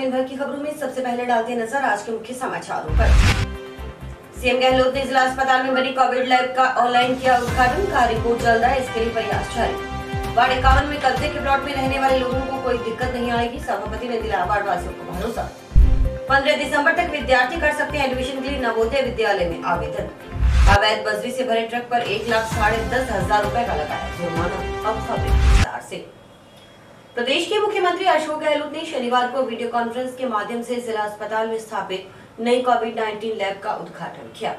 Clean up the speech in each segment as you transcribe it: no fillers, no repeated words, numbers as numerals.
दिन भर की खबरों में सबसे पहले डालते हैं नजर आज के मुख्य समाचारों पर। सीएम गहलोत ने जिला अस्पताल में बनी कोविड लैब का ऑनलाइन किया उद्घाटन का रिपोर्ट चल रहा है, इसके लिए प्रयास जारी। वार्ड 51 में कब्जे के प्लॉट में रहने वाले लोगों को कोई दिक्कत नहीं आएगी, सभापति ने दिलाया वार्ड वासियों को भरोसा। 15 दिसंबर तक विद्यार्थी कर सकते हैं एडमिशन के लिए नवोदय विद्यालय में आवेदन। अवैध बजरी से भरे ट्रक पर 1,10,500 रुपए का लगाया जुर्माना। अब खबरें विस्तार से। प्रदेश के मुख्यमंत्री अशोक गहलोत ने शनिवार को वीडियो कॉन्फ्रेंस के माध्यम से जिला अस्पताल में स्थापित नई कोविड-19 लैब का उद्घाटन किया,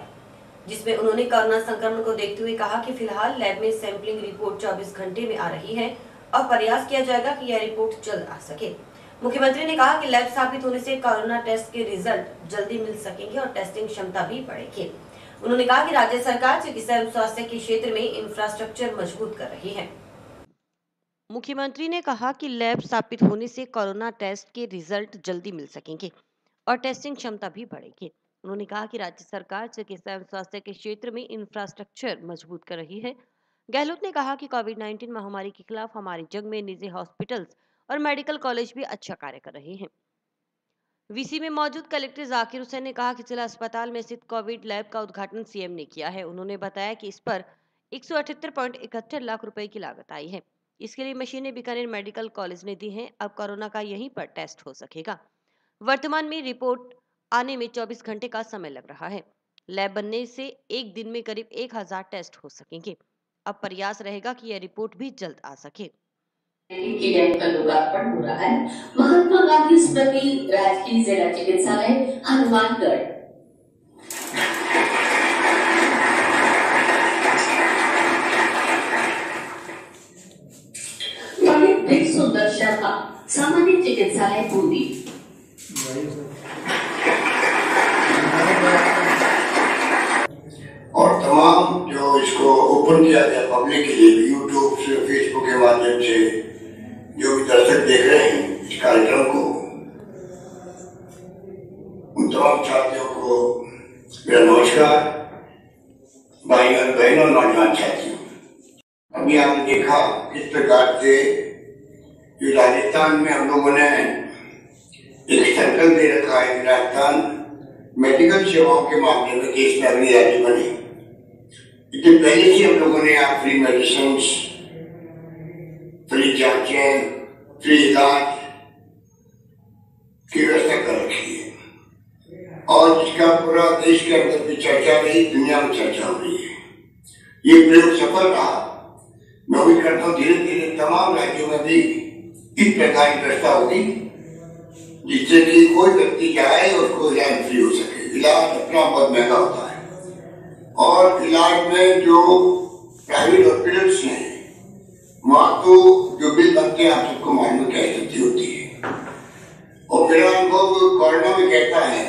जिसमें उन्होंने कोरोना संक्रमण को देखते हुए कहा कि फिलहाल लैब में सैंपलिंग रिपोर्ट 24 घंटे में आ रही है और प्रयास किया जाएगा कि यह रिपोर्ट जल्द आ सके। मुख्यमंत्री ने कहा कि लैब स्थापित होने से कोरोना टेस्ट के रिजल्ट जल्दी मिल सकेंगे और टेस्टिंग क्षमता भी बढ़ेगी। उन्होंने कहा कि राज्य सरकार चिकित्सा एवं स्वास्थ्य के क्षेत्र में इंफ्रास्ट्रक्चर मजबूत कर रही है। मुख्यमंत्री ने कहा कि लैब स्थापित होने से कोरोना टेस्ट के रिजल्ट जल्दी मिल सकेंगे और टेस्टिंग क्षमता भी बढ़ेगी। उन्होंने कहा कि राज्य सरकार चिकित्सा एवं स्वास्थ्य के क्षेत्र में इंफ्रास्ट्रक्चर मजबूत कर रही है। गहलोत ने कहा कि कोविड-19 महामारी के खिलाफ हमारी जंग में निजी हॉस्पिटल्स और मेडिकल कॉलेज भी अच्छा कार्य कर रहे हैं। वीसी में मौजूद कलेक्टर जाकिर हुसैन ने कहा कि जिला अस्पताल में स्थित कोविड लैब का उद्घाटन सीएम ने किया है। उन्होंने बताया कि इस पर 178.71 लाख रुपए की लागत आई है। इसके लिए मशीनें बीकानेर मेडिकल कॉलेज ने दी हैं। अब कोरोना का यहीं पर टेस्ट हो सकेगा। वर्तमान में रिपोर्ट आने में 24 घंटे का समय लग रहा है। लैब बनने से एक दिन में करीब 1000 टेस्ट हो सकेंगे। अब प्रयास रहेगा कि यह रिपोर्ट भी जल्द आ सके। का लोकार्पण हो रहा है। महात्मा गांधी स्मृति राजकीय जिला चिकित्सालय हनुमानगढ़। सुंदर शर्मा सामान्य चिकित्सालय बूंदी। और तमाम जो इसको ओपन किया गया पब्लिक के लिए यूट्यूब से, फेसबुक के माध्यम से जो भी दर्शक देख रहे हैं इस कार्यक्रम को, उन तमाम छात्रों को मेरा नमस्कार। भाई और बहनों, नौजवान साथियों, अभी आपने देखा किस प्रकार से जो राजस्थान में हम लोगों ने एक संकल्प दे रखा है कि राजस्थान मेडिकल सेवाओं के माध्यम में देश में अगली राज्य बने। इससे पहले ही हम लोगों ने यहाँ फ्री मेडिसिन, फ्री जांचें, फ्री इलाज की व्यवस्था कर रखी है और जिसका पूरा देश के अंदर भी चर्चा रही, दुनिया में चर्चा हो रही है। ये प्रयोग सफल रहा। मैं भी करता हूँ धीरे धीरे तमाम राज्यों में भी इस प्रकार की व्यवस्था होगी जिससे कि कोई व्यक्ति जाए उसको इलाज फ्री हो सके। इलाज अपना बहुत महंगा होता है और इलाज में जो प्राइवेट हॉस्पिटल्स हैं वहां तो जो बिल बनते हैं आप सबको मालूम क्या स्थिति होती है। और मेरा अनुभव कोरोना में कहता है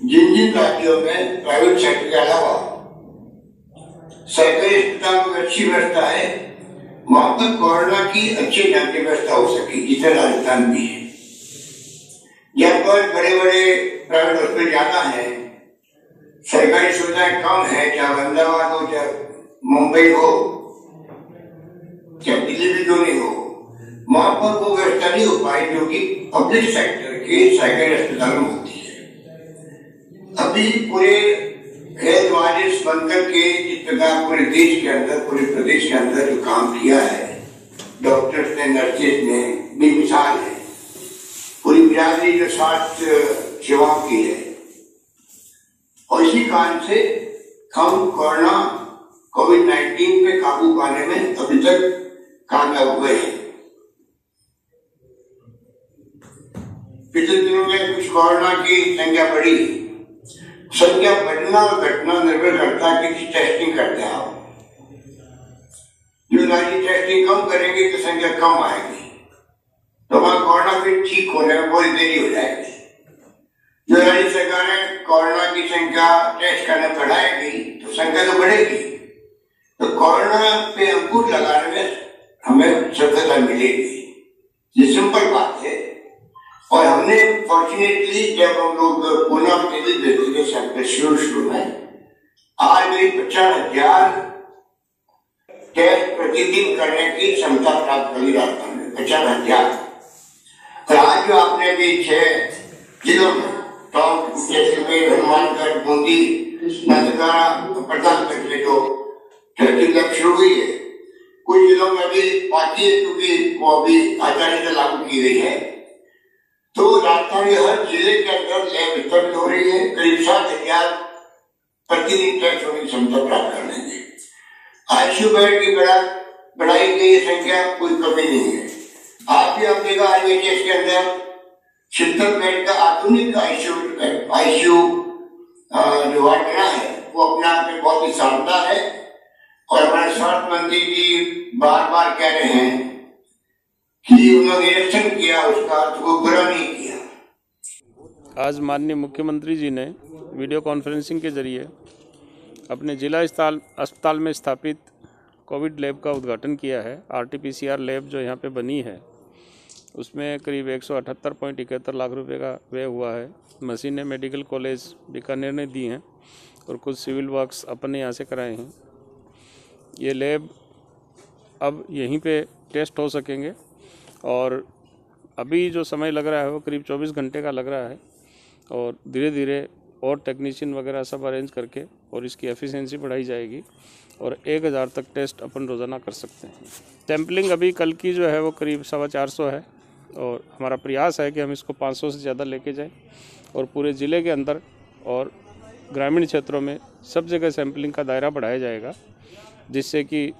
जिन जिन राज्यों में प्राइवेट सेक्टर के अलावा सरकारी अस्पताल में अच्छी व्यवस्था है वहां पर कोरोना की अच्छी ढंग की व्यवस्था हो सके, जिसे राजस्थान भी है। यहाँ पर बड़े बड़े प्राइवेट हॉस्पिटल ज्यादा है, सरकारी सुविधाएं कम है, चाहे अहमदाबाद हो, चाहे मुंबई हो, चाहे दिल्ली भी क्यों नहीं हो, वहां पर वो व्यवस्था नहीं हो पाई जो कि पब्लिक सेक्टर के सरकारी अस्पताल में होती है। अभी पूरे हेल्थ वारियर्स बनकर के जिस प्रकार पूरे देश के अंदर, पूरे प्रदेश के अंदर जो काम किया है डॉक्टर्स ने, नर्सेज ने, बेमिसाल है। पूरी बिरादरी जो स्वास्थ्य सेवाओं की है और इसी कारण से हम कोरोना कोविड-19 पे काबू पाने में अभी तक कामयाब हुए हैं। पिछले दिनों में कुछ कोरोना की संख्या बढ़ी। संख्या बढ़ना और घटना निर्भर करता है कि टेस्टिंग करते हैं आप। जो राज्य टेस्टिंग कम करेंगे तो संख्या कम आएगी, तो वहां कोरोना फिर ठीक होने में बहुत देरी हो जाएगी। जो राज्य सरकारें कोरोना की संख्या टेस्ट करने बढ़ाएगी तो संख्या तो बढ़ेगी, तो कोरोना पे अंकुश लगाने में हमें सफलता मिलेगी। ये सिंपल बात है। और हमने फॉर्चुनेटली जब हम लोग पुनः सैंपल शुरू में आज मेरी 50,000 टेस्ट प्रतिदिन करने की क्षमता प्राप्त करी राजस्थान में 50,000। और आज जो आपने भी 6 जिलों में टॉप जैसलमेर, हनुमानगढ़, बूंदी, नंदगाड़ा, प्रतापगढ़ में जो टेस्टिंग लैब शुरू हुई है, कुछ जिलों में अभी बाकी है क्योंकि वो अभी आचार्य लागू की गई है। तो राजधानी हर जिले के अंदर लैब स्थापित हो रही है। करीब 7,000 प्रतिदिन टेस्ट होने की क्षमता प्राप्त कर लेंगे। आईसीयू बेड की बढ़ाई गई संख्या कोई कमी नहीं है। आप भी अपने आईएचएस के अंदर 70 बेड का आधुनिक आईसीयू जो वार्ड बना है वो अपने आप में बहुत ही शानदार है। और हमारे स्वास्थ्य मंत्री जी बार बार कह रहे हैं कि उन्होंने निरीक्षण किया, उसका तो बुरा नहीं किया। आज माननीय मुख्यमंत्री जी ने वीडियो कॉन्फ्रेंसिंग के जरिए अपने जिला अस्पताल में स्थापित कोविड लैब का उद्घाटन किया है। RT-PCR लैब जो यहाँ पे बनी है उसमें करीब 178.71 लाख रुपए का व्यय हुआ है। मशीनें मेडिकल कॉलेज बीकानेर ने दी हैं और कुछ सिविल वर्क्स अपने यहाँ से कराए हैं। ये लैब अब यहीं पे टेस्ट हो सकेंगे और अभी जो समय लग रहा है वो करीब 24 घंटे का लग रहा है और धीरे धीरे और टेक्नीशियन वगैरह सब अरेंज करके और इसकी एफिशिएंसी बढ़ाई जाएगी और 1000 तक टेस्ट अपन रोज़ाना कर सकते हैं। सैम्पलिंग अभी कल की जो है वो करीब 450 है और हमारा प्रयास है कि हम इसको 500 से ज़्यादा लेके जाएं और पूरे ज़िले के अंदर और ग्रामीण क्षेत्रों में सब जगह सैम्पलिंग का दायरा बढ़ाया जाएगा, जिससे कि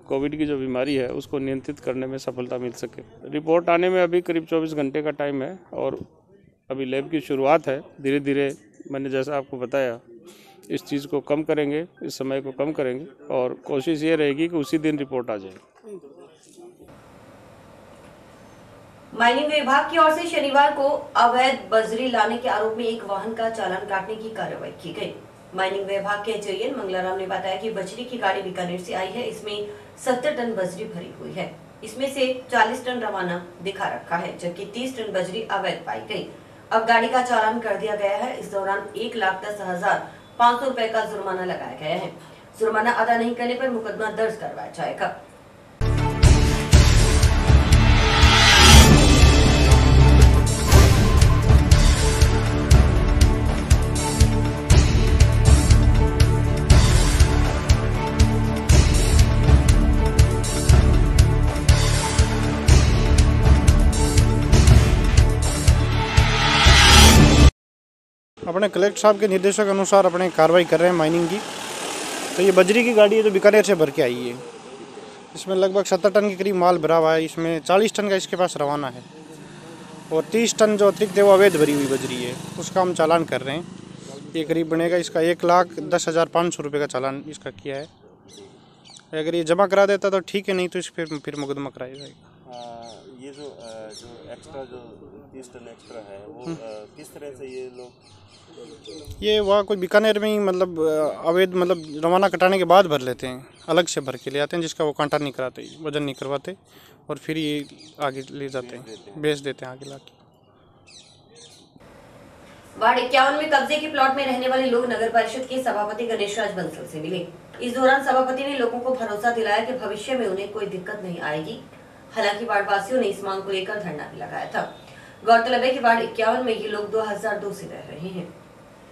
कोविड की जो बीमारी है उसको नियंत्रित करने में सफलता मिल सके। रिपोर्ट आने में अभी करीब 24 घंटे का टाइम है और अभी लैब की शुरुआत है। धीरे धीरे मैंने जैसा आपको बताया इस चीज़ को कम करेंगे, इस समय को कम करेंगे और कोशिश ये रहेगी कि उसी दिन रिपोर्ट आ जाए। माइनिंग विभाग की ओर से शनिवार को अवैध बजरी लाने के आरोप में एक वाहन का चालान काटने की कार्रवाई की गई। माइनिंग विभाग के एजेएन मंगलाराम ने बताया कि बजरी की गाड़ी बीकानेर से आई है। इसमें 70 टन बजरी भरी हुई है। इसमें से 40 टन रवाना दिखा रखा है, जबकि 30 टन बजरी अवैध पाई गई। अब गाड़ी का चालान कर दिया गया है। इस दौरान 1,10,500 रुपए का जुर्माना लगाया गया है। जुर्माना अदा नहीं करने पर मुकदमा दर्ज करवाया जाएगा। अपने कलेक्टर साहब के निर्देशों के अनुसार अपने कार्रवाई कर रहे हैं माइनिंग की। तो ये बजरी की गाड़ी है जो बीकानेर से भर के आई है। इसमें लगभग 70 टन के करीब माल भरा हुआ है। इसमें 40 टन का इसके पास रवाना है और 30 टन जो अतिरिक्त है वो अवैध भरी हुई बजरी है, उसका हम चालान कर रहे हैं। ये करीब बनेगा इसका 1,10,500 रुपये का चालान इसका किया है। अगर ये जमा करा देता तो ठीक है, नहीं तो इस फिर मुकदमा कराया जाएगा। ये जो एक्स्ट्रा जो 30 टन एक्स्ट्रा है वो किस तरह से ये लोग ये वहाँ कोई बीकानेर में ही मतलब अवैध मतलब रवाना कटाने के बाद भर लेते हैं, अलग से भर के ले आते हैं, जिसका वो कांटा नहीं कराते, वजन नहीं करवाते और फिर ये आगे ले जाते हैं, बेच देते हैं आगे लाके। वार्ड 51 में कब्जे के प्लॉट में रहने वाले लोग नगर परिषद के सभापति गणेश राज बंसल से मिले। इस दौरान सभापति ने लोगों को भरोसा दिलाया कि भविष्य में उन्हें कोई दिक्कत नहीं आएगी। हालांकि वार्ड वासियों ने इस मांग को लेकर धरना भी लगाया था। गौरतलब है कि वार्ड 51 में ये लोग 2002 से रह रहे हैं।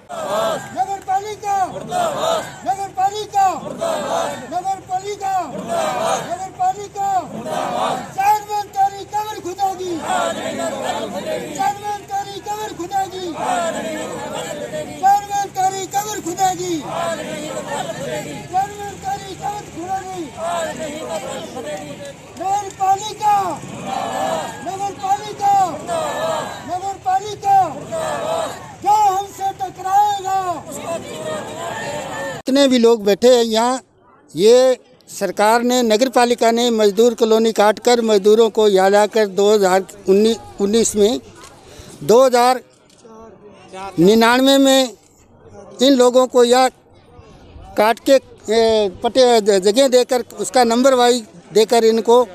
नगर पालिका मुर्दाबाद, नगर पालिका मुर्दाबाद, नगर पालिका मुर्दाबाद, नगर पालिका मुर्दाबाद। चेयरमैन तारी कबर खुदागी, चेयरमैन तारी कबर खुदागी, चेयरमैन तारी कबर खुदागी, चेयरमैन तारी कबर खुदागी। नगर पालिका, नगर पालिका, नगर पालिका जो हमसे टकराएगा। जितने भी लोग बैठे हैं यहाँ, ये सरकार ने, नगर पालिका ने मजदूर कॉलोनी काट कर मजदूरों को याद आकर 2019 में 2099 में इन लोगों को यह काट के पटे जगह देकर उसका नंबर वाइज देकर इनको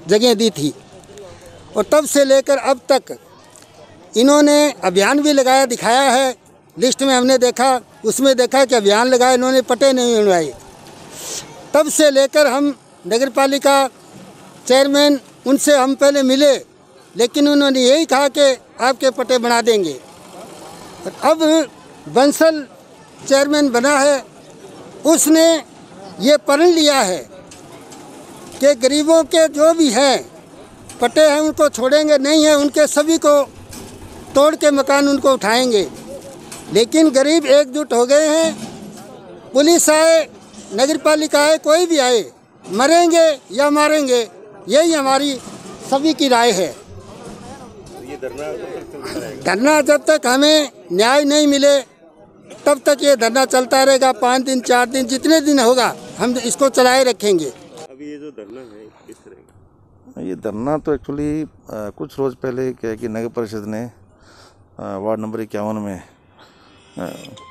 जगह दी थी। और तब से लेकर अब तक इन्होंने अभियान भी लगाया, दिखाया है लिस्ट में हमने देखा, उसमें देखा कि अभियान लगाया, इन्होंने पटे नहीं बनवाए। तब से लेकर हम नगर पालिका चेयरमैन उनसे हम पहले मिले, लेकिन उन्होंने यही कहा कि आपके पट्टे बना देंगे। अब बंसल चेयरमैन बना है, उसने ये प्रण लिया है कि गरीबों के जो भी हैं पट्टे हैं उनको छोड़ेंगे नहीं है, उनके सभी को तोड़ के मकान उनको उठाएंगे। लेकिन गरीब एकजुट हो गए हैं, पुलिस आए, नगर पालिका आए, कोई भी आए, मरेंगे या मारेंगे, यही हमारी सभी की राय है। ये धरना जब तक हमें न्याय नहीं मिले तब तक ये धरना चलता रहेगा। 5 दिन 4 दिन जितने दिन होगा हम इसको चलाए रखेंगे। अभी ये जो धरना है किस तरह का? ये धरना तो एक्चुअली कुछ रोज़ पहले क्या है कि नगर परिषद ने वार्ड नंबर 51 में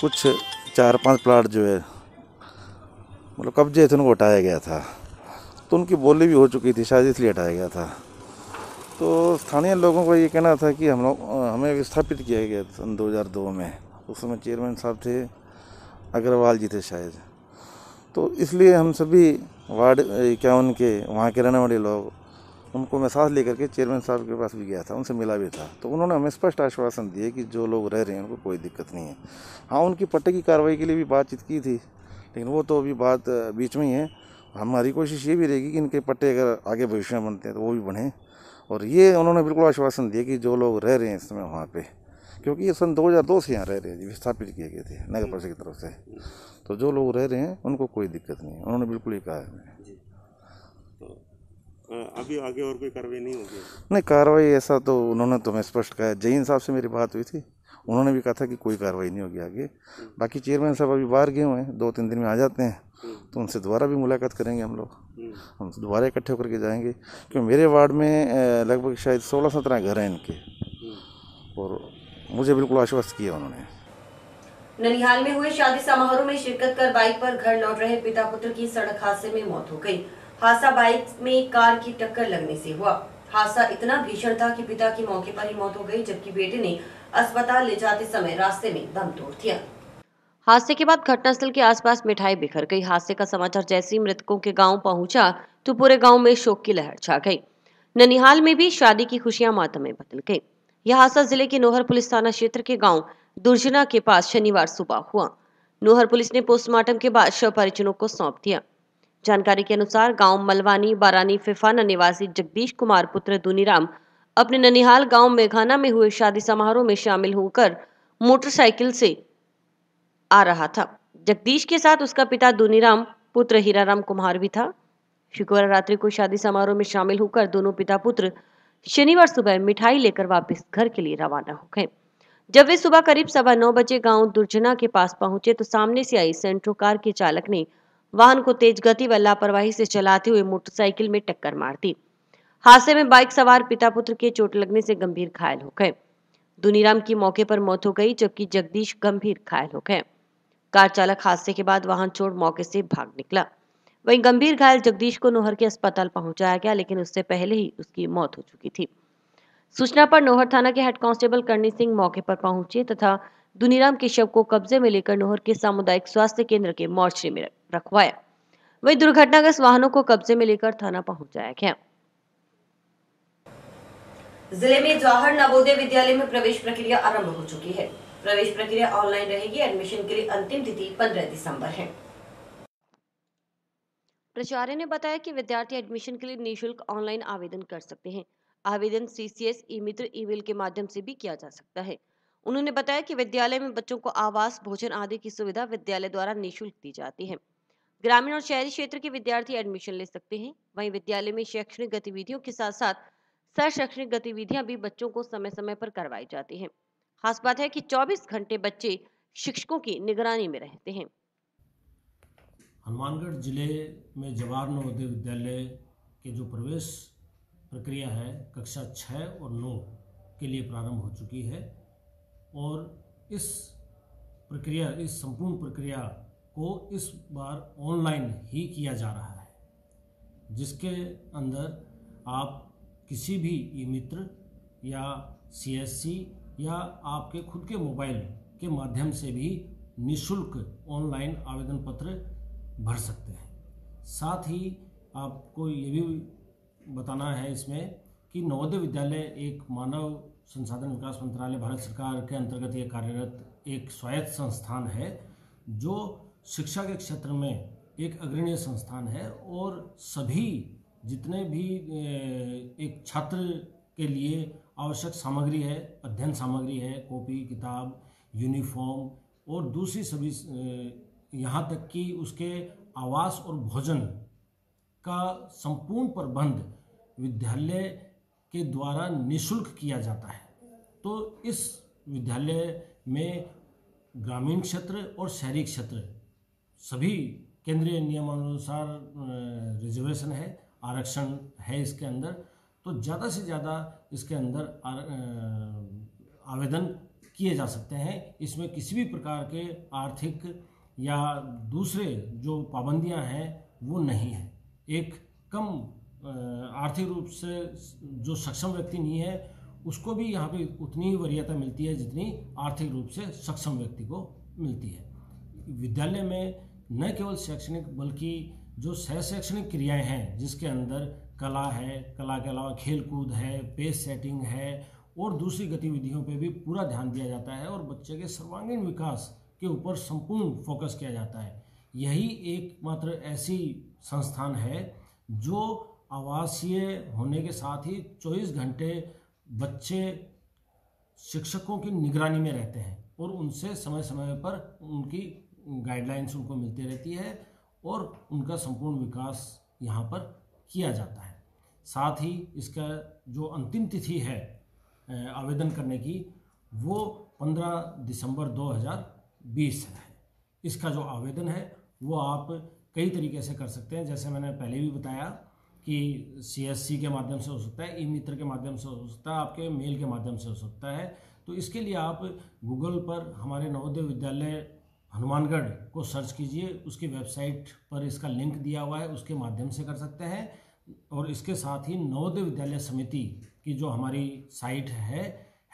कुछ 4-5 प्लाट जो है मतलब कब्जे थे उनको हटाया गया था, तो उनकी बोली भी हो चुकी थी, शायद इसलिए हटाया गया था। तो स्थानीय लोगों का ये कहना था कि हमें विस्थापित किया गया सन 2002 में, उस समय चेयरमैन साहब थे अग्रवाल जी थे शायद, तो इसलिए हम सभी वार्ड 51 के वहाँ के रहने वाले लोग उनको मैं साथ लेकर के चेयरमैन साहब के पास भी गया था, उनसे मिला भी था। तो उन्होंने हमें स्पष्ट आश्वासन दिए कि जो लोग रह रहे हैं उनको कोई दिक्कत नहीं है। हाँ, उनकी पट्टे की कार्रवाई के लिए भी बातचीत की थी, लेकिन वो तो अभी बात बीच में ही है। हमारी कोशिश ये भी रहेगी कि इनके पट्टे अगर आगे भविष्य में बनते हैं तो वो भी बढ़ें। और ये उन्होंने बिल्कुल आश्वासन दिया कि जो लोग रह रहे हैं इस समय वहाँ पे, क्योंकि ये सन 2002 से यहाँ रह रहे हैं, विस्थापित किए गए थे नगर परिषद की तरफ से, तो जो लोग रह रहे हैं उनको कोई दिक्कत नहीं है, उन्होंने बिल्कुल ही कहा है। तो अभी आगे और कोई कार्रवाई नहीं होगी? नहीं, कार्रवाई ऐसा तो उन्होंने तो मैं स्पष्ट कहा। जैन साहब से मेरी बात हुई थी, उन्होंने भी कहा था कि कोई कार्रवाई नहीं होगी आगे। बाकी चेयरमैन साहब अभी बाहर गए हुए हैं, 2-3 दिन में आ जाते हैं, तो उनसे दोबारा भी मुलाकात करेंगे हम लोग, हम दोबारा इकट्ठे होकर के जाएंगे। क्योंकि मेरे वार्ड में लगभग शायद 16-17 घर हैं इनके, और मुझे बिल्कुल आश्वस्त किया उन्होंने। ननिहाल में हुए शादी समारोह में शिरकत कर बाइक पर घर लौट रहे पिता पुत्र की सड़क हादसे में मौत हो गई। हादसा बाइक में कार की टक्कर लगने से हुआ। हादसा इतना भीषण था कि पिता की मौके पर ही मौत हो गई, जबकि बेटे ने अस्पताल ले जाते समय रास्ते में दम तोड़ दिया। हादसे के बाद घटनास्थल के आसपास मिठाई बिखर गई। हादसे का समाचार जैसे ही मृतकों के गांव पहुंचा तो पूरे गांव में शोक की लहर छा गई। ननिहाल में भी शादी की खुशियां मातम में बदल गई। यह हादसा जिले के नोहर पुलिस थाना क्षेत्र के गांव दुर्जना के पास शनिवार सुबह हुआ। नोहर पुलिस ने पोस्टमार्टम के बाद शव परिजनों को सौंप दिया। जानकारी के अनुसार गांव मलवानी बारानी फिफाना निवासी जगदीश कुमार पुत्र दुनीराम अपने ननिहाल गांव मेघाना में हुए शादी समारोह में शामिल होकर मोटरसाइकिल से आ रहा था। जगदीश के साथ उसका पिता दुनीराम पुत्र हीराराम कुमार भी था। शुक्रवार रात्रि को शादी समारोह में शामिल होकर दोनों पिता पुत्र शनिवार सुबह मिठाई लेकर वापस घर के लिए रवाना हो गए। जब वे सुबह करीब 9:15 बजे गांव दुर्जना के पास पहुंचे तो सामने से आई सेंट्रो कार के चालक ने वाहन को तेज गति व लापरवाही से चलाते हुए मोटरसाइकिल में टक्कर मार दी। हादसे में बाइक सवार पिता पुत्र के चोट लगने से गंभीर घायल हो गए। दुनीराम की मौके पर मौत हो गई, जबकि जगदीश गंभीर घायल हो गए। कार चालक हादसे के बाद वाहन छोड़ मौके से भाग निकला। वहीं गंभीर घायल जगदीश को नोहर के अस्पताल पहुंचाया गया, लेकिन उससे पहले ही उसकी मौत हो चुकी थी। सूचना पर नोहर थाना के हेड कांस्टेबल करनी सिंह मौके पर पहुंचे तथा दुनीराम के शव को कब्जे में लेकर नोहर के सामुदायिक स्वास्थ्य केंद्र के मोर्चरी में रखवाया। वहीं दुर्घटनाग्रस्त वाहनों को कब्जे में लेकर थाना पहुंचाया गया। जिले में जवाहर नवोदय विद्यालय में प्रवेश प्रक्रिया आरंभ हो चुकी है। प्रवेश प्रक्रिया ऑनलाइन रहेगी। एडमिशन के लिए अंतिम तिथि 15 दिसंबर है। प्राचार्य ने बताया कि विद्यार्थी एडमिशन के लिए निःशुल्क ऑनलाइन आवेदन कर सकते हैं। आवेदन CCS ई-मित्र ईमेल के माध्यम से भी किया जा सकता है। उन्होंने बताया कि विद्यालय में बच्चों को आवास, भोजन आदि की सुविधा विद्यालय द्वारा निःशुल्क दी जाती है। ग्रामीण और शहरी क्षेत्र के विद्यार्थी एडमिशन ले सकते हैं। वहीं विद्यालय में शैक्षणिक गतिविधियों के साथ साथ सह शैक्षणिक गतिविधियां भी बच्चों को समय समय पर करवाई जाती हैं। खास बात है कि 24 घंटे बच्चे शिक्षकों की निगरानी में रहते हैं। हनुमानगढ़ जिले में जवाहर नवोदय विद्यालय के जो प्रवेश प्रक्रिया है कक्षा 6 और 9 के लिए प्रारंभ हो चुकी है और इस संपूर्ण प्रक्रिया को इस बार ऑनलाइन ही किया जा रहा है, जिसके अंदर आप किसी भी ई-मित्र या CSC या आपके खुद के मोबाइल के माध्यम से भी निःशुल्क ऑनलाइन आवेदन पत्र भर सकते हैं। साथ ही आपको ये भी बताना है इसमें कि नवोदय विद्यालय एक मानव संसाधन विकास मंत्रालय भारत सरकार के अंतर्गत ये कार्यरत एक स्वायत्त संस्थान है जो शिक्षा के क्षेत्र में एक अग्रणीय संस्थान है और सभी जितने भी एक छात्र के लिए आवश्यक सामग्री है, अध्ययन सामग्री है, कॉपी किताब, यूनिफॉर्म और दूसरी सभी, यहाँ तक कि उसके आवास और भोजन का संपूर्ण प्रबंध विद्यालय के द्वारा निःशुल्क किया जाता है। तो इस विद्यालय में ग्रामीण क्षेत्र और शहरी क्षेत्र सभी केंद्रीय नियमानुसार रिजर्वेशन है, आरक्षण है इसके अंदर। तो ज़्यादा से ज़्यादा इसके अंदर आवेदन किए जा सकते हैं। इसमें किसी भी प्रकार के आर्थिक या दूसरे जो पाबंदियां हैं वो नहीं है। एक कम आर्थिक रूप से जो सक्षम व्यक्ति नहीं है उसको भी यहाँ पे उतनी ही वरीयता मिलती है जितनी आर्थिक रूप से सक्षम व्यक्ति को मिलती है। विद्यालय में न केवल शैक्षणिक बल्कि जो सह शैक्षणिक क्रियाएं हैं जिसके अंदर कला है, कला के अलावा खेल कूद है, पेज सेटिंग है और दूसरी गतिविधियों पे भी पूरा ध्यान दिया जाता है और बच्चे के सर्वांगीण विकास के ऊपर संपूर्ण फोकस किया जाता है। यही एकमात्र ऐसी संस्थान है जो आवासीय होने के साथ ही 24 घंटे बच्चे शिक्षकों की निगरानी में रहते हैं और उनसे समय समय पर उनकी गाइडलाइंस उनको मिलती रहती है और उनका संपूर्ण विकास यहाँ पर किया जाता है। साथ ही इसका जो अंतिम तिथि है आवेदन करने की वो 15 दिसंबर 2020 है। इसका जो आवेदन है वो आप कई तरीके से कर सकते हैं, जैसे मैंने पहले भी बताया कि CSC के माध्यम से हो सकता है, ई मित्र के माध्यम से हो सकता है, आपके मेल के माध्यम से हो सकता है। तो इसके लिए आप गूगल पर हमारे नवोदय विद्यालय हनुमानगढ़ को सर्च कीजिए, उसकी वेबसाइट पर इसका लिंक दिया हुआ है, उसके माध्यम से कर सकते हैं। और इसके साथ ही नवोदय विद्यालय समिति की जो हमारी साइट है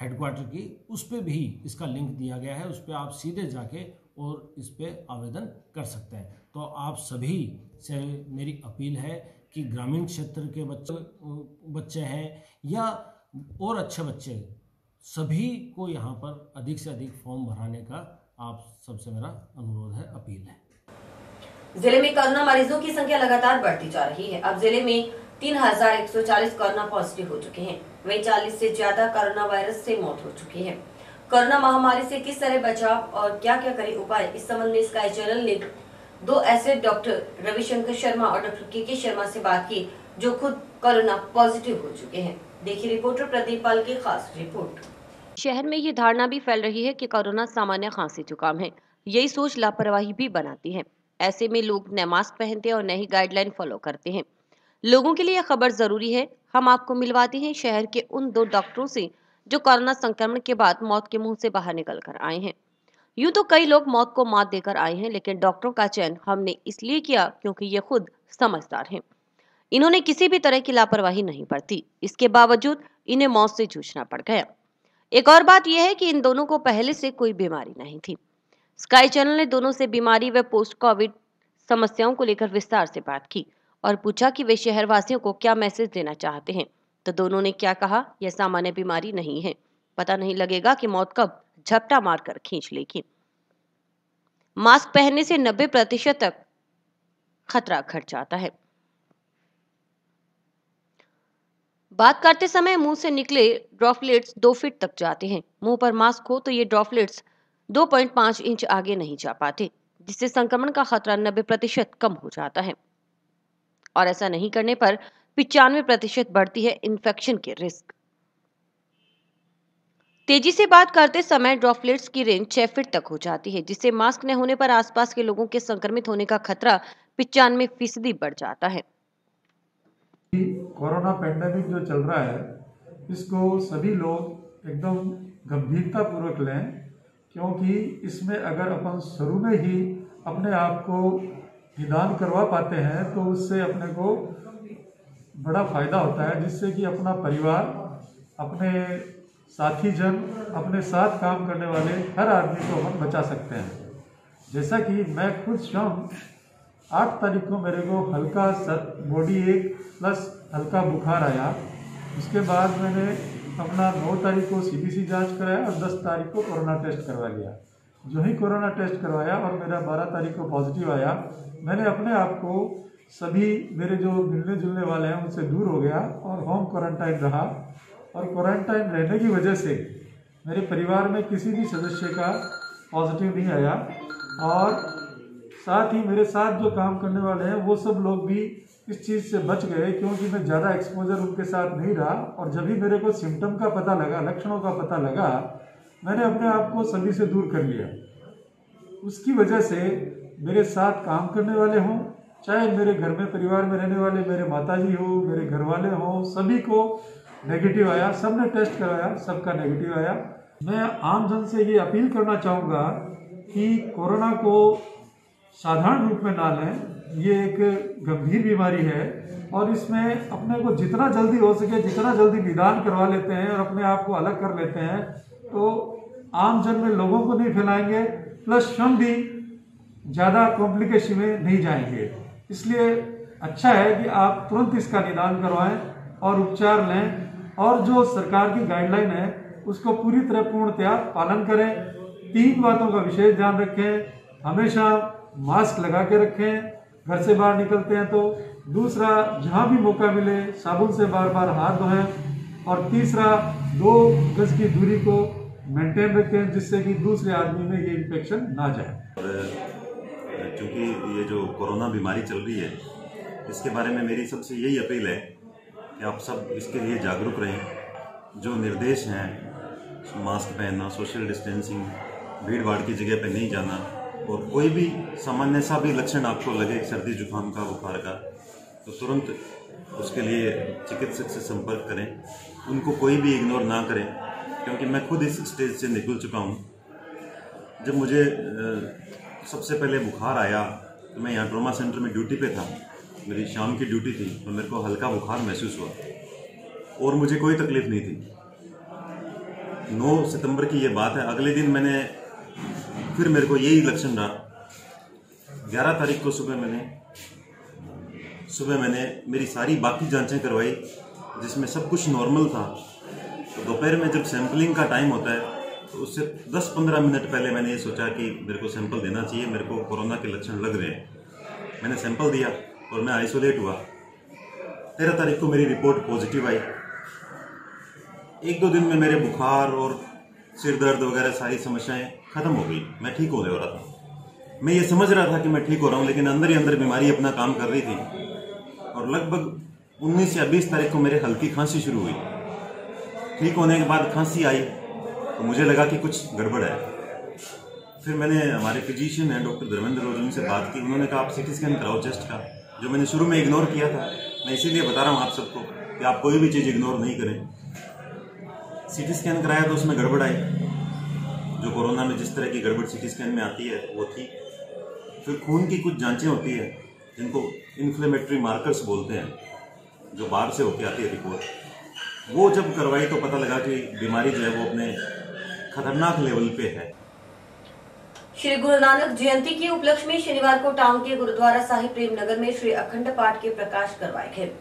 हेडक्वार्टर की, उस पर भी इसका लिंक दिया गया है, उस पर आप सीधे जाके और इस पर आवेदन कर सकते हैं। तो आप सभी से मेरी अपील है कि ग्रामीण क्षेत्र के बच्चे हैं या और अच्छे बच्चे, सभी को यहाँ पर अधिक से अधिक फॉर्म भराने का आप सबसे मेरा अनुरोध है, अपील है। जिले में कोरोना मरीजों की संख्या लगातार बढ़ती जा रही है। अब जिले में 3140 कोरोना पॉजिटिव हो चुके हैं। वहीं 40 से ज्यादा कोरोना वायरस से मौत हो चुकी है। कोरोना महामारी से किस तरह बचाव और क्या क्या करें उपाय, इस संबंध में स्काई चैनल ने 2 ऐसे डॉक्टर रविशंकर शर्मा और डॉक्टर के शर्मा से बात की जो खुद कोरोना पॉजिटिव हो चुके हैं। देखिए रिपोर्टर प्रदीप पाल की खास रिपोर्ट। शहर में ये धारणा भी फैल रही है कि कोरोना सामान्य खांसी जुकाम है। यही सोच लापरवाही भी बनाती है। ऐसे में लोग न मास्क पहनते और न ही गाइडलाइन फॉलो करते हैं। लोगों के लिए यह खबर जरूरी है। हम आपको मिलवाते हैं शहर के उन 2 डॉक्टरों से जो कोरोना संक्रमण के बाद मौत के मुंह से बाहर निकल कर आए हैं। यूं तो कई लोग मौत को मात देकर आए हैं, लेकिन डॉक्टरों का चयन हमने इसलिए किया क्योंकि ये खुद समझदार हैं। इन्होंने किसी भी तरह की लापरवाही नहीं बरती, इसके बावजूद इन्हें मौत से जूझना पड़ गया। एक और बात यह है कि इन दोनों को पहले से कोई बीमारी नहीं थी। स्काई चैनल ने दोनों से बीमारी व पोस्ट कोविड समस्याओं को लेकर विस्तार से बात की और पूछा कि वे शहरवासियों को क्या मैसेज देना चाहते हैं। तो दोनों ने क्या कहा, यह सामान्य बीमारी नहीं है। पता नहीं लगेगा कि मौत कब झपटा मारकर खींच लेगी। मास्क पहनने से 90% तक खतरा घट जाता है। बात करते समय मुंह से निकले ड्रॉपलेट्स 2 फीट तक जाते हैं। मुंह पर मास्क हो तो ये ड्रॉपलेट्स 2.5 इंच आगे नहीं जा पाते, जिससे संक्रमण का खतरा 90% कम हो जाता है। और ऐसा नहीं करने पर 95% बढ़ती है इन्फेक्शन की रिस्क। तेजी से बात करते समय ड्रॉपलेट्स की रेंज 6 फीट तक हो जाती है, जिससे मास्क न होने पर आसपास के लोगों के संक्रमित होने का खतरा 95% बढ़ जाता है। कोरोना पैंडेमिक जो चल रहा है, इसको सभी लोग एकदम गंभीरता पूर्वक लें, क्योंकि इसमें अगर अपन शुरू में ही अपने आप को निदान करवा पाते हैं तो उससे अपने को बड़ा फायदा होता है, जिससे कि अपना परिवार, अपने साथी जन, अपने साथ काम करने वाले हर आदमी को हम बचा सकते हैं। जैसा कि मैं खुद शाम 8 तारीख को मेरे को हल्का बॉडी एक प्लस हल्का बुखार आया उसके बाद मैंने अपना 9 तारीख को CBC जांच कराया और 10 तारीख को कोरोना टेस्ट करवा लिया। जो ही कोरोना टेस्ट करवाया और मेरा 12 तारीख को पॉजिटिव आया, मैंने अपने आप को सभी मेरे जो मिलने जुलने वाले हैं उनसे दूर हो गया और होम क्वारंटाइन रहा। और क्वारंटाइन रहने की वजह से मेरे परिवार में किसी भी सदस्य का पॉजिटिव नहीं आया और साथ ही मेरे साथ जो काम करने वाले हैं वो सब लोग भी इस चीज़ से बच गए, क्योंकि मैं ज़्यादा एक्सपोजर उनके साथ नहीं रहा। और जब भी मेरे को सिम्टम का पता लगा, लक्षणों का पता लगा, मैंने अपने आप को सभी से दूर कर लिया। उसकी वजह से मेरे साथ काम करने वाले हों, चाहे मेरे घर में परिवार में रहने वाले मेरे माताजी हो, मेरे घर वाले हों, सभी को नेगेटिव आया। सबने टेस्ट कराया, सबका नेगेटिव आया। मैं आम जन से ये अपील करना चाहूँगा कि कोरोना को साधारण रूप में ना लें। ये एक गंभीर बीमारी है और इसमें अपने को जितना जल्दी हो सके, जितना जल्दी निदान करवा लेते हैं और अपने आप को अलग कर लेते हैं, तो आम जन में लोगों को नहीं फैलाएंगे, प्लस स्वयं भी ज़्यादा कॉम्प्लिकेशन में नहीं जाएंगे। इसलिए अच्छा है कि आप तुरंत इसका निदान करवाएं और उपचार लें, और जो सरकार की गाइडलाइन है उसको पूरी तरह पूर्णतया पालन करें। 3 बातों का विशेष ध्यान रखें। हमेशा मास्क लगा के रखें घर से बाहर निकलते हैं तो। दूसरा, जहां भी मौका मिले साबुन से बार बार हाथ धोएं। और तीसरा, 2 गज की दूरी को मेंटेन रखें, जिससे कि दूसरे आदमी में ये इन्फेक्शन ना जाए। क्योंकि ये जो कोरोना बीमारी चल रही है, इसके बारे में मेरी सबसे यही अपील है कि आप सब इसके लिए जागरूक रहें। जो निर्देश हैं, मास्क पहनना, सोशल डिस्टेंसिंग, भीड़ भाड़ की जगह पे नहीं जाना, और कोई भी सामान्य सा भी लक्षण आपको लगे सर्दी जुकाम का, बुखार का, तो तुरंत उसके लिए चिकित्सक से संपर्क करें। उनको कोई भी इग्नोर ना करें, क्योंकि मैं खुद इस स्टेज से निकल चुका हूँ। जब मुझे सबसे पहले बुखार आया तो मैं यहाँ ट्रॉमा सेंटर में ड्यूटी पे था, मेरी शाम की ड्यूटी थी, तो मेरे को हल्का बुखार महसूस हुआ और मुझे कोई तकलीफ नहीं थी। 9 सितंबर की ये बात है। अगले दिन फिर मेरे को यही लक्षण रहा। 11 तारीख को सुबह मैंने मेरी सारी बाकी जांचें करवाई, जिसमें सब कुछ नॉर्मल था। तो दोपहर में जब सैंपलिंग का टाइम होता है, तो उससे 10-15 मिनट पहले मैंने ये सोचा कि मेरे को सैंपल देना चाहिए, मेरे को कोरोना के लक्षण लग रहे हैं। मैंने सैंपल दिया और मैं आइसोलेट हुआ। 13 तारीख को मेरी रिपोर्ट पॉजिटिव आई। 1-2 दिन में मेरे बुखार और सिर दर्द वगैरह सारी समस्याएं खत्म हो गई। मैं ठीक होने वाला था। मैं ये समझ रहा था कि मैं ठीक हो रहा हूँ, लेकिन अंदर ही अंदर बीमारी अपना काम कर रही थी। और लगभग 19 या 20 तारीख को मेरे हल्की खांसी शुरू हुई। ठीक होने के बाद खांसी आई तो मुझे लगा कि कुछ गड़बड़ है। फिर मैंने हमारे फिजिशियन हैं डॉक्टर धर्मेंद्र रोजन से बात की। उन्होंने कहा आप CT स्कैन कराओ चेस्ट का, जो मैंने शुरू में इग्नोर किया था। मैं इसीलिए बता रहा हूँ आप सबको कि आप कोई भी चीज़ इग्नोर नहीं करें। CT स्कैन कराया तो उसमें गड़बड़ आई, जो कोरोना में जिस तरह की गड़बड़ CT स्कैन में आती है वो थी। फिर खून की कुछ जांचें होती है जिनको इन्फ्लेमेटरी मार्कर्स बोलते हैं, जो बाहर से होके आती है रिपोर्ट। वो जब करवाई तो पता लगा कि बीमारी जो है वो अपने खतरनाक लेवल पे है। श्री गुरु नानक जयंती के उपलक्ष्य में शनिवार को टाउन के गुरुद्वारा साहिब प्रेमनगर में श्री अखंड पाठ के प्रकाश करवाए गए।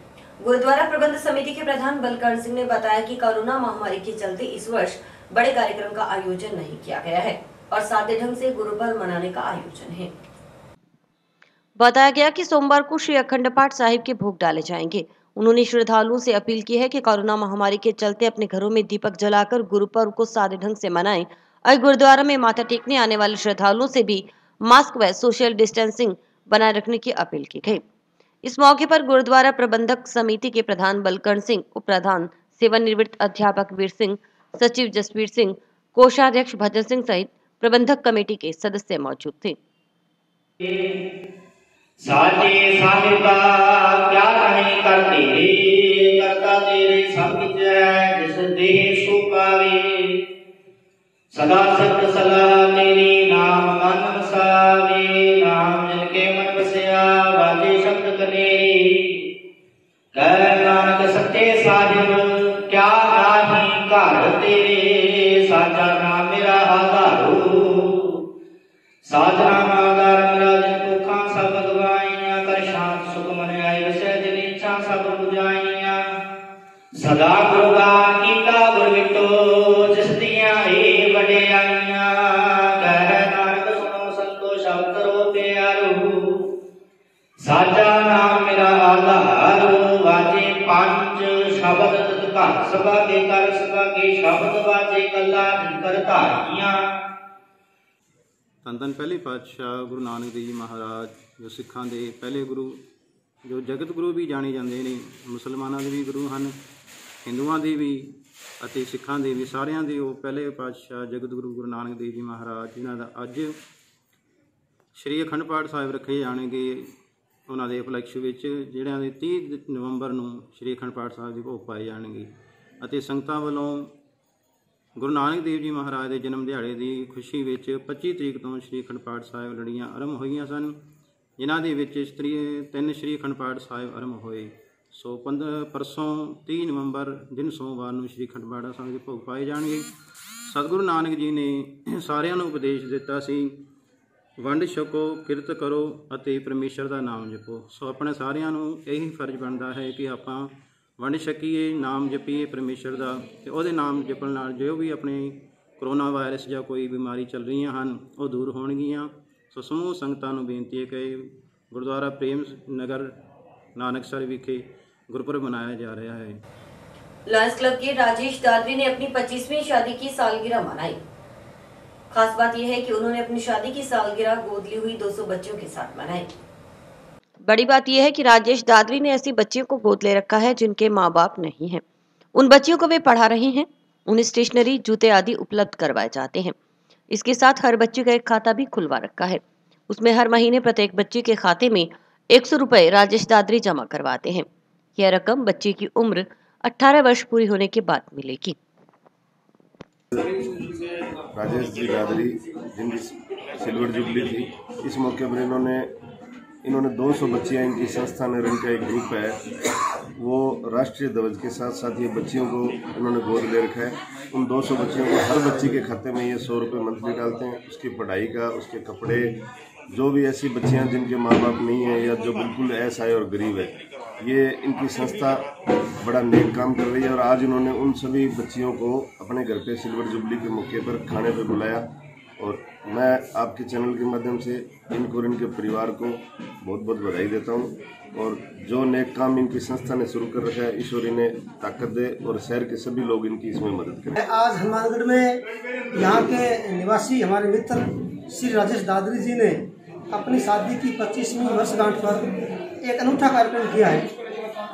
गुरुद्वारा प्रबंध समिति के प्रधान बलकर्ण सिंह ने बताया कि कोरोना महामारी के चलते इस वर्ष बड़े कार्यक्रम का आयोजन नहीं किया गया है और सादे ढंग से गुरु पर्व मनाने का आयोजन है। बताया गया कि सोमवार को श्री अखंड पाठ साहिब के भोग डाले जाएंगे। उन्होंने श्रद्धालुओं से अपील की है कि कोरोना महामारी के चलते अपने घरों में दीपक जलाकर गुरु पर्व को सादे ढंग से मनाएं और गुरुद्वारा में माथा टेकने आने वाले श्रद्धालुओं से भी मास्क व सोशल डिस्टेंसिंग बनाए रखने की अपील की गई। इस मौके पर गुरुद्वारा प्रबंधक समिति के प्रधान बलकर्ण सिंह, उप प्रधान सेवानिवृत्त अध्यापक वीर सिंह, सचिव जसवीर सिंह, कोषाध्यक्ष भजन सिंह सहित प्रबंधक कमेटी के सदस्य मौजूद थे। साचे साहिब का क्या नहीं करते रे, करता तेरे सब कुछ है जिस देह सो पावे। सदा सत सलाह तेरी नाम मन सावे, नाम जिनके मन बसया बाजे शब्द कनेरी। कह नानक सच्चे साहिब क्या नाही घर तेरे, साचा नाम मेरा आधारो। साजना आधार मेरा जिन दुखा सब गवाइया, कर शांत सुख मन आई वसै जिन इच्छा सब बुझाइया। सदा गुरगान कीता गुरमितो जिस दियां ए वडियाइयां कह नानक सुनो संतो शब्द रो प्यारो साचा नाम मेरा आधार वाजे पंच शब्द घर सभा के कर सभा के शब्द वाजे कला कर धारियां। ਧੰਨ ਪਹਿਲੇ ਪਾਤਸ਼ਾਹ ਗੁਰੂ ਨਾਨਕ ਦੇਵ ਜੀ ਮਹਾਰਾਜ ਜੋ ਸਿੱਖਾਂ ਦੇ ਪਹਿਲੇ ਗੁਰੂ, ਜੋ ਜਗਤ ਗੁਰੂ ਵੀ ਜਾਣੇ ਜਾਂਦੇ ਨੇ, ਮੁਸਲਮਾਨਾਂ ਦੇ ਵੀ ਗੁਰੂ ਹਨ, ਹਿੰਦੂਆਂ ਦੇ ਵੀ ਅਤੇ ਸਿੱਖਾਂ ਦੇ ਵੀ, ਸਾਰਿਆਂ ਦੇ ਉਹ ਪਹਿਲੇ ਪਾਤਸ਼ਾਹ ਜਗਤ ਗੁਰੂ ਗੁਰੂ ਨਾਨਕ ਦੇਵ ਜੀ ਮਹਾਰਾਜ, ਜਿਨ੍ਹਾਂ ਦਾ ਅੱਜ ਸ਼੍ਰੀ ਅਖੰਡ ਪਾਠ ਸਾਹਿਬ ਰੱਖੇ ਜਾਣਗੇ। ਉਹਨਾਂ ਦੇ ਉਪਲਕਸ਼ ਵਿੱਚ ਜਿਹੜਿਆਂ ਦੇ 30 ਨਵੰਬਰ ਨੂੰ ਸ਼੍ਰੀ ਅਖੰਡ ਪਾਠ ਸਾਹਿਬ ਦੇ ਭੋਗ ਪਾਏ ਜਾਣਗੇ ਅਤੇ ਸੰਗਤਾਂ ਵੱਲੋਂ ਗੁਰੂ ਨਾਨਕ ਦੇਵ ਜੀ ਮਹਾਰਾਜ ਦੇ ਜਨਮ ਦਿਹਾੜੇ ਦੀ ਖੁਸ਼ੀ ਵਿੱਚ 25 ਤਰੀਕ ਤੋਂ ਸ਼੍ਰੀ ਅਖੰਡ ਪਾਠ ਸਾਹਿਬ ਲੜੀਆਂ ਆਰੰਭ ਹੋਈਆਂ ਸਨ, ਜਿਨ੍ਹਾਂ ਦੇ ਵਿੱਚ 3 ਸ਼੍ਰੀ ਅਖੰਡ ਪਾਠ ਸਾਹਿਬ ਆਰੰਭ ਹੋਏ। ਸੋ ਪਰਸੋਂ 30 ਨਵੰਬਰ ਦਿਨ ਸੋਮਵਾਰ ਨੂੰ ਸ਼੍ਰੀ ਅਖੰਡ ਪਾਠ ਸਾਹਿਬ ਦੇ ਭੋਗ ਪਾਏ ਜਾਣਗੇ। ਸਤਿਗੁਰੂ ਨਾਨਕ ਜੀ ਨੇ ਸਾਰਿਆਂ ਨੂੰ ਉਪਦੇਸ਼ ਦਿੱਤਾ ਸੀ, ਵੰਡ ਛਕੋ, ਕਿਰਤ ਕਰੋ ਅਤੇ ਪਰਮੇਸ਼ਰ ਦਾ ਨਾਮ ਜਪੋ। ਸੋ ਆਪਣੇ ਸਾਰਿਆਂ ਨੂੰ ਇਹੀ ਫਰਜ਼ ਬਣਦਾ ਹੈ ਕਿ ਆਪਾਂ ਵੰਡ ਛਕੀਏ, ਨਾਮ ਜਪੀਏ ਪਰਮੇਸ਼ਰ ਦਾ, ਅਤੇ ਉਹਦੇ ਨਾਮ ਜਪਣ ਨਾਲ ਜੋ ਵੀ ਆਪਣੇ ਕਰੋਨਾ ਵਾਇਰਸ ਜਾਂ ਕੋਈ ਬਿਮਾਰੀ ਚੱਲ ਰਹੀਆਂ ਹਨ ਉਹ ਦੂਰ ਹੋਣਗੀਆਂ। ਸੋ ਸਮੂਹ ਸੰਗਤਾਂ ਨੂੰ ਬੇਨਤੀ ਹੈ ਕਿ ਗੁਰਦੁਆਰਾ ਪ੍ਰੇਮ ਨਗਰ नानकसर विखे गुरपुरब मनाया जा रहा है। लायंस क्लब के राजेश दादरी ने अपनी 25वीं शादी की सालगिरह मनाई। खास बात यह है कि उन्होंने अपनी शादी की सालगिरह गोद ली हुई 200 बच्चों के साथ मनाई। बड़ी बात यह है कि राजेश दादरी ने ऐसी बच्चियों को गोद ले रखा है जिनके माँ बाप नहीं हैं। उन बच्चियों को वे पढ़ा रहे हैं, उन्हें स्टेशनरी, जूते आदि उपलब्ध करवाए जाते हैं। इसके साथ हर बच्चे का एक खाता भी खुलवा रखा है। उसमें हर महीने प्रत्येक बच्चे के खाते में 100 रुपए राजेश दादरी जमा करवाते हैं। यह रकम बच्चे की उम्र 18 वर्ष पूरी होने के बाद मिलेगी। राजेश जी दादरी जिनकी सिल्वर जुबली थी, इस मौके पर इन्होंने 200 बच्चियां, इनकी संस्था ने, इनका एक ग्रुप है, वो राष्ट्रीय ध्वज के साथ साथ ये बच्चियों को इन्होंने गोद ले रखा है। उन 200 बच्चियों को हर बच्ची के खाते में ये 100 रुपये मंथली डालते हैं। उसकी पढ़ाई का, उसके कपड़े, जो भी ऐसी बच्चियां जिनके माँ बाप नहीं है या जो बिल्कुल असहाय और गरीब है, ये इनकी संस्था बड़ा नेक काम कर रही है। और आज उन्होंने उन सभी बच्चियों को अपने घर पे सिल्वर जुबली के मौके पर खाने पे बुलाया। और मैं आपके चैनल के माध्यम से इनको और इनके परिवार को बहुत बहुत बधाई देता हूँ। और जो नेक काम इनकी संस्था ने शुरू कर रखा है, ईश्वर इन्हें ताकत दे और शहर के सभी लोग इनकी इसमें मदद करें। आज हनुमानगढ़ में यहाँ के निवासी हमारे मित्र श्री राजेश दादरी जी ने अपनी शादी की 25वीं वर्षगांठ पर एक अनूठा कार्यक्रम किया है।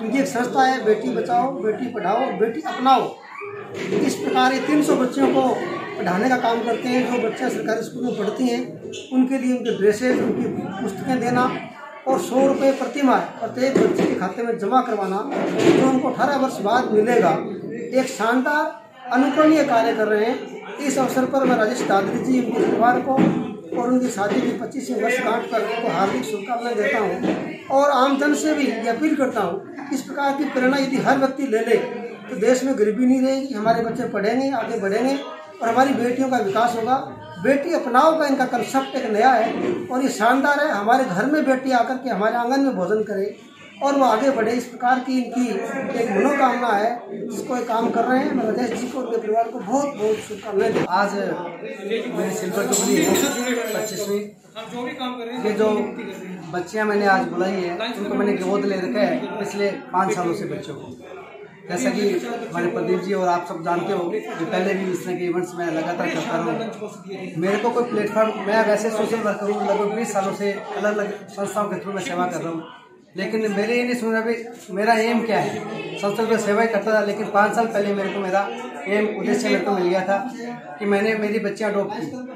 उनकी एक संस्था है, बेटी बचाओ, बेटी पढ़ाओ, बेटी अपनाओ। इस प्रकार ये 300 बच्चियों को पढ़ाने का काम करते हैं। जो बच्चे सरकारी स्कूल में पढ़ती हैं उनके लिए उनके ड्रेसेज, उनकी पुस्तकें देना और 100 रुपये प्रति माह प्रत्येक बच्चे के खाते में जमा करवाना, जो उनको 18 वर्ष बाद मिलेगा। एक शानदार अनुकरणीय कार्य कर रहे हैं। इस अवसर पर मैं राजेश दादरी जी, उनके परिवार को और उनकी शादी की 25वीं वर्षगांठ पर उनको हार्दिक शुभकामनाएं देता हूँ। और आमजन से भी ये अपील करता हूँ, इस प्रकार की प्रेरणा यदि हर व्यक्ति ले ले तो देश में गरीबी नहीं रहेगी, हमारे बच्चे पढ़ेंगे, आगे बढ़ेंगे और हमारी बेटियों का विकास होगा। बेटी अपनाओ का इनका कंसेप्ट एक नया है और ये शानदार है। हमारे घर में बेटी आकर के हमारे आंगन में भोजन करे और वो आगे बढ़े, इस प्रकार की इनकी एक मनोकामना है, जिसको ये काम कर रहे हैं। मैं राजेश जी को, उनके परिवार को बहुत बहुत शुभकामनाएं। आज मेरी सिल्वर जुबली है 25वीं। ये जो बच्चियां मैंने आज बुलाई है उनको मैंने गोद ले रखा है पिछले 5 सालों से बच्चों को। जैसा कि हमारे प्रदीप जी और आप सब जानते हो, जो पहले भी इस तरह के इवेंट्स में लगातार करता हूँ। मेरे को कोई प्लेटफॉर्म, मैं वैसे सोशल वर्कर हूँ, लगभग 20 सालों से अलग अलग संस्थाओं के थ्रू मैं सेवा कर रहा हूँ। लेकिन मेरे ये नहीं सुन रहा भाई मेरा एम क्या है। संस्था में सेवा ही करता था, लेकिन 5 साल पहले मेरे को मेरा एम, उद्देश्य मेरे को मिल गया था कि मैंने मेरी बच्चियाँ अडॉप्ट की।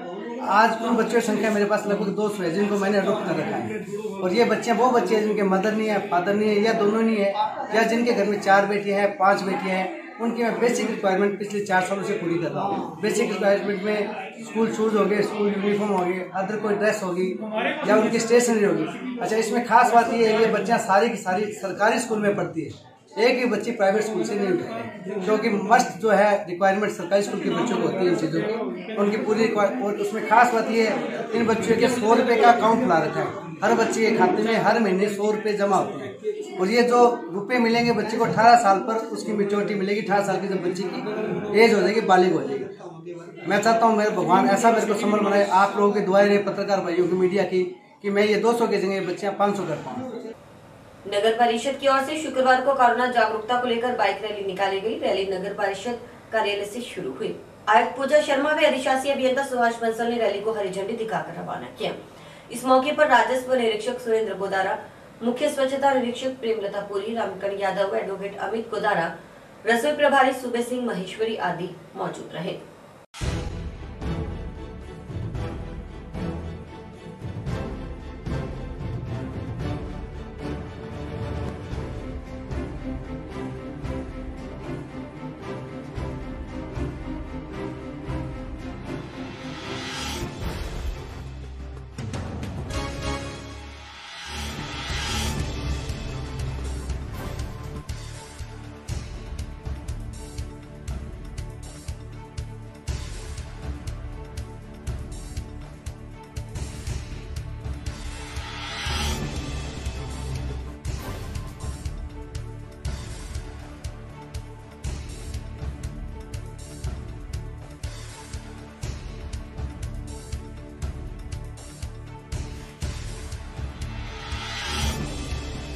आज उन बच्चों की संख्या मेरे पास लगभग 200 है जिनको मैंने अडॉप्ट कर रखा है। और ये बच्चियाँ वो बच्चे हैं जिनके मदर नहीं है, फादर नहीं है, या दोनों नहीं है, या जिनके घर में 4 बेटियाँ हैं, 5 बेटियाँ हैं, उनकी मैं बेसिक रिक्वायरमेंट पिछले 4 सालों से पूरी कर रहा हूँ। बेसिक रिक्वायरमेंट में स्कूल शूज़ हो गए, स्कूल यूनिफॉर्म हो गए, अदर कोई ड्रेस होगी या उनकी स्टेशनरी होगी। अच्छा, इसमें खास बात ये है, ये बच्चियाँ सारी की सारी सरकारी स्कूल में पढ़ती है, एक ही बच्ची प्राइवेट स्कूल से नहीं उठाते, क्योंकि मस्ट जो है रिक्वायरमेंट सरकारी स्कूल के बच्चों को होती है इन चीज़ों की, उनकी पूरी। और उसमें खास बात ये है, इन बच्चों के 100 रुपये का अकाउंट खुला रखा है। हर बच्चे के खाते में हर महीने 100 रुपये जमा होते हैं और ये जो रुपए मिलेंगे बच्चे को 18 साल पर उसकी मेच्योरिटी मिलेगी। 18 साल की जब बच्चे की एज हो जाएगी, बालिग हो जाएगी। मैं चाहता हूँ मेरे भगवान ऐसा मेरे को संबल बनाए आप लोगों के दुआएं रहे, पत्रकार भाइयों की, मीडिया की, कि मैं ये 200 की जगह बच्चे 500 कर पाऊँ। नगर परिषद की ओर से शुक्रवार को कोरोना जागरूकता को लेकर बाइक रैली निकाली गई। रैली नगर परिषद कार्यालय से शुरू हुई। आयुक्त पूजा शर्मा व अधिशासी अभियंता सुभाष बंसल ने रैली को हरी झंडी दिखाकर रवाना किया। इस मौके पर राजस्व निरीक्षक सुरेंद्र गोदारा, मुख्य स्वच्छता निरीक्षक प्रेमलता पुरी, रामकरण यादव, एडवोकेट अमित गोदारा, रसोई प्रभारी सुबे सिंह महेश्वरी आदि मौजूद रहे।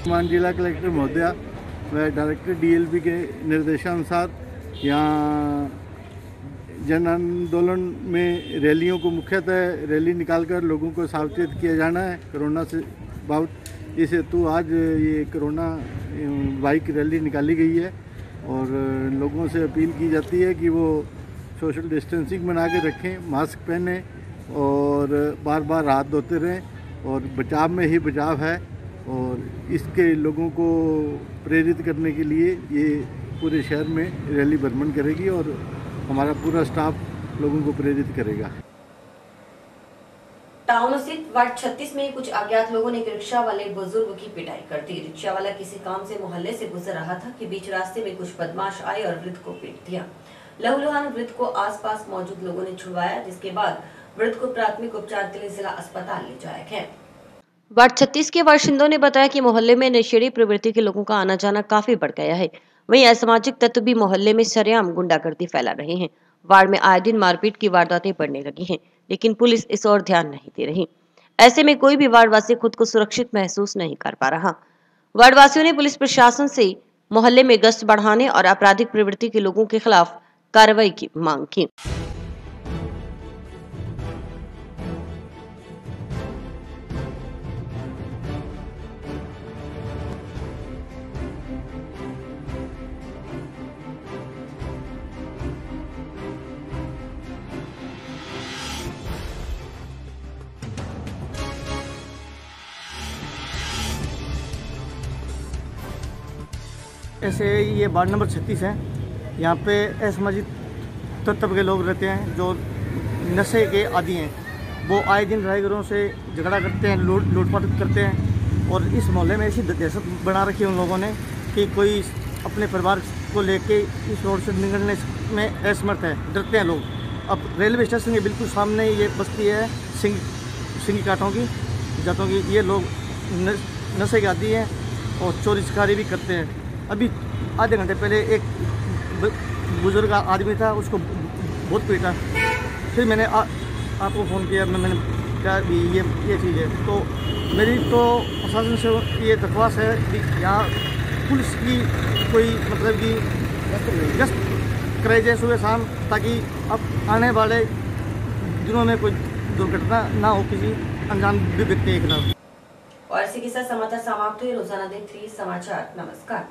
मान जिला कलेक्टर महोदया व डायरेक्टर डीएलपी के निर्देशानुसार यहाँ जन आंदोलन में रैलियों को मुख्यतः रैली निकालकर लोगों को सावचेत किया जाना है कोरोना से बहुत। इस हेतु आज ये कोरोना बाइक रैली निकाली गई है और लोगों से अपील की जाती है कि वो सोशल डिस्टेंसिंग बना के रखें, मास्क पहने और बार बार हाथ धोते रहें और बचाव में ही बचाव है। और इसके लोगों को प्रेरित करने के लिए ये पूरे शहर में रैली भ्रमण करेगी और हमारा पूरा स्टाफ लोगों को प्रेरित करेगा। टाउन स्थित वार्ड 36 में कुछ अज्ञात लोगों ने एक रिक्शा वाले बुजुर्ग की पिटाई कर दी। रिक्शा वाला किसी काम से मोहल्ले से गुजर रहा था कि बीच रास्ते में कुछ बदमाश आए और वृद्ध को पीट दिया। लहूलुहान वृद्ध को आसपास मौजूद लोगों ने छुड़वाया, जिसके बाद वृद्ध को प्राथमिक उपचार के लिए जिला अस्पताल ले जाया गया। वार्ड 36 के बाशिंदों ने बताया कि मोहल्ले में नशेड़ी प्रवृत्ति के लोगों का आना जाना काफी बढ़ गया है। वहीं असामाजिक तत्व भी मोहल्ले में सरेआम गुंडागर्दी फैला रहे हैं। वार्ड में आए दिन मारपीट की वारदातें बढ़ने लगी हैं, लेकिन पुलिस इस ओर ध्यान नहीं दे रही। ऐसे में कोई भी वार्डवासी खुद को सुरक्षित महसूस नहीं कर पा रहा। वार्डवासियों ने पुलिस प्रशासन से मोहल्ले में गश्त बढ़ाने और आपराधिक प्रवृत्ति के लोगों के खिलाफ कार्रवाई की मांग की। ऐसे ये वार्ड नंबर 36 है। यहाँ पे असामाजिक तत्व के लोग रहते हैं जो नशे के आदी हैं। वो आए दिन राहगीरों से झगड़ा करते हैं, लूटपाट करते हैं और इस मोहल्ले में ऐसी दहशत बना रखी है उन लोगों ने कि कोई अपने परिवार को लेके इस रोड से निकलने में असमर्थ है, डरते हैं लोग। अब रेलवे स्टेशन के बिल्कुल सामने ये बस्ती है सिंगी काटों की जातों की। ये लोग नशे के आदी हैं और चोरी चकारी भी करते हैं। अभी आधे घंटे पहले एक बुजुर्ग आदमी था, उसको बहुत पीटा। फिर मैंने आपको फ़ोन किया, मैंने कहा भी ये चीज़ है। तो मेरी तो प्रशासन से ये दरख्वास्त है कि यहाँ पुलिस की कोई मतलब कि गश्त कराई जाए सुबह शाम, ताकि अब आने वाले दिनों में कोई दुर्घटना ना हो किसी अनजान व्यक्ति के खिलाफ। और इसी के साथ समाचार समाप्त हुए। रोजाना देख 3 समाचार। नमस्कार।